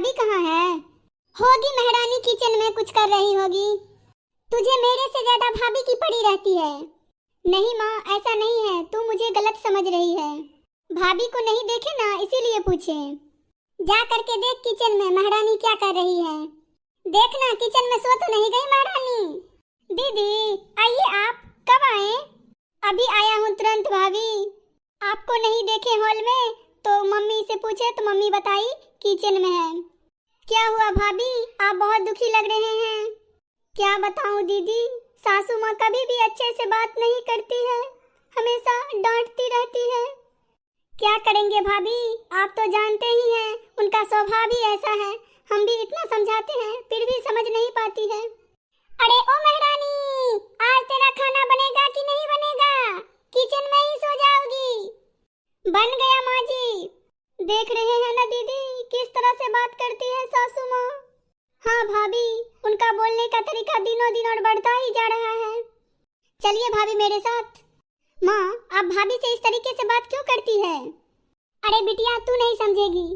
भाभी कहाँ है? होगी महारानी किचन में कुछ कर रही होगी। तुझे मेरे से ज्यादा भाभी की पड़ी रहती है। नहीं माँ, ऐसा नहीं है, तू मुझे गलत समझ रही है। भाभी को नहीं देखे ना, इसीलिए पूछे। जा करके देख किचन में महारानी क्या कर रही है। देखना किचन में सो तो नहीं गई महारानी। दीदी आइए, आप कब आए? अभी आया हूँ तुरंत भाभी। आपको नहीं देखे हॉल में तो मम्मी से पूछे तो मम्मी बताई किचन में है। क्या हुआ भाभी, आप बहुत दुखी लग रहे हैं। क्या बताऊं दीदी, सासू माँ कभी भी अच्छे से बात नहीं करती है, हमेशा डांटती रहती है। क्या करेंगे भाभी, आप तो जानते ही हैं उनका स्वभाव ही ऐसा है। हम भी इतना समझाते हैं फिर भी समझ नहीं पाती है। अरे ओ महारानी, आज तेरा खाना बनेगा कि नहीं बनेगा? किचन में ही सो जाओगी? बन गया माँ जी। देख रहे हैं ना दीदी किस तरह से बात करती है सासू माँ। हाँ भाभी, उनका बोलने का तरीका दिनों दिन और बढ़ता ही जा रहा है। चलिए भाभी मेरे साथ। माँ, आप भाभी से इस तरीके से बात क्यों करती है? अरे बिटिया, तू नहीं समझेगी,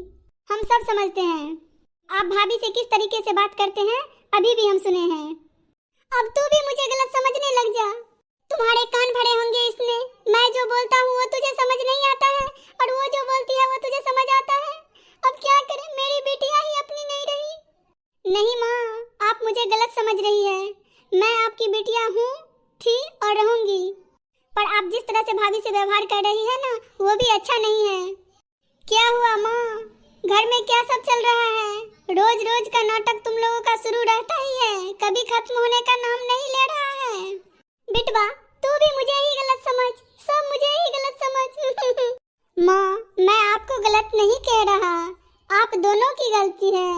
हम सब समझते हैं। आप भाभी से किस तरीके से बात करते हैं अभी भी हम सुने हैं। अब तू भी मुझे गलत समझने लग जा। तुम्हारे कान भरे होंगे इसने। मैं जो बोलता हूँ वो तुझे समझ नहीं आता है और वो जो बोलती है वो तुझे समझ आता है। अब क्या करें, मेरी बिटिया ही अपनी नहीं रही। नहीं माँ, आप मुझे गलत समझ रही है। मैं आपकी बिटिया हूँ, थी और रहूंगी। पर आप जिस तरह से भाभी से व्यवहार कर रही है ना, वो भी अच्छा नहीं है। क्या हुआ माँ, घर में क्या सब चल रहा है? रोज रोज का नाटक तुम लोगों का शुरू रहता ही है, कभी खत्म होने का नाम नहीं ले रहा है। बिटवा, तू भी मुझे ही गलत समझ, सब मुझे ही गलत समझ। माँ, मैं आपको गलत नहीं कह रहा, आप दोनों की गलती है।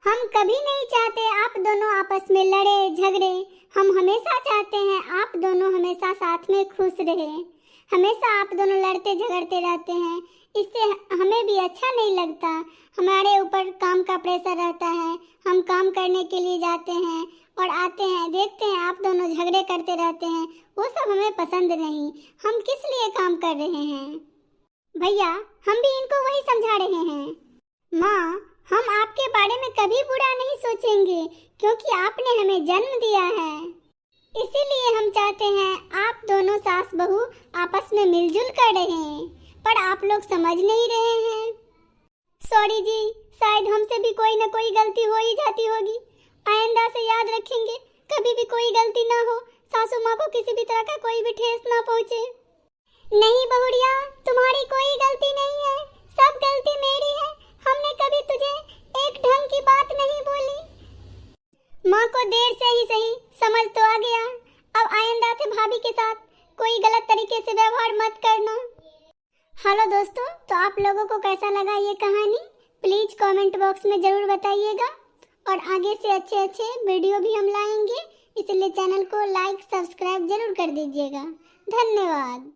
हम कभी नहीं चाहते आप दोनों आपस में लड़े झगड़े। हम हमेशा चाहते हैं आप दोनों हमेशा साथ में खुश रहे। हमेशा आप दोनों लड़ते झगड़ते रहते हैं, इससे हमें भी अच्छा नहीं लगता। हमारे ऊपर काम का प्रेशर रहता है, हम काम करने के लिए जाते हैं और आते हैं, देखते हैं आप दोनों झगड़े करते रहते हैं। वो सब हमें पसंद नहीं। हम किस लिए काम कर रहे हैं? भैया, हम भी इनको वही समझा रहे हैं। माँ, हम आपके बारे में कभी बुरा नहीं सोचेंगे क्योंकि आपने हमें जन्म दिया है। इसीलिए हम चाहते हैं आप दोनों सास बहू आपस में मिलजुल कर रहें, पर आप लोग समझ नहीं रहे हैं। सॉरी जी, शायद हमसे भी कोई न कोई गलती हो ही जाती होगी। आइंदा से याद रखेंगे कभी भी कोई गलती ना हो, सासू माँ को किसी भी तरह का कोई भी ठेस ना पहुँचे। नहीं बहुड़िया, तुम्हारी कोई गलती नहीं है, सब गलती मेरी है। हमने कभी तुझे एक ढंग की बात नहीं बोली। माँ को देर से ही सही समझ तो आ गया। अब आइंदा से भाभी के साथ कोई गलत तरीके से व्यवहार मत करना। हेलो दोस्तों, तो आप लोगों को कैसा लगा ये कहानी? प्लीज कमेंट बॉक्स में जरूर बताइएगा और आगे से अच्छे अच्छे वीडियो भी हम लाएंगे, इसलिए चैनल को लाइक सब्सक्राइब जरूर कर दीजिएगा। धन्यवाद।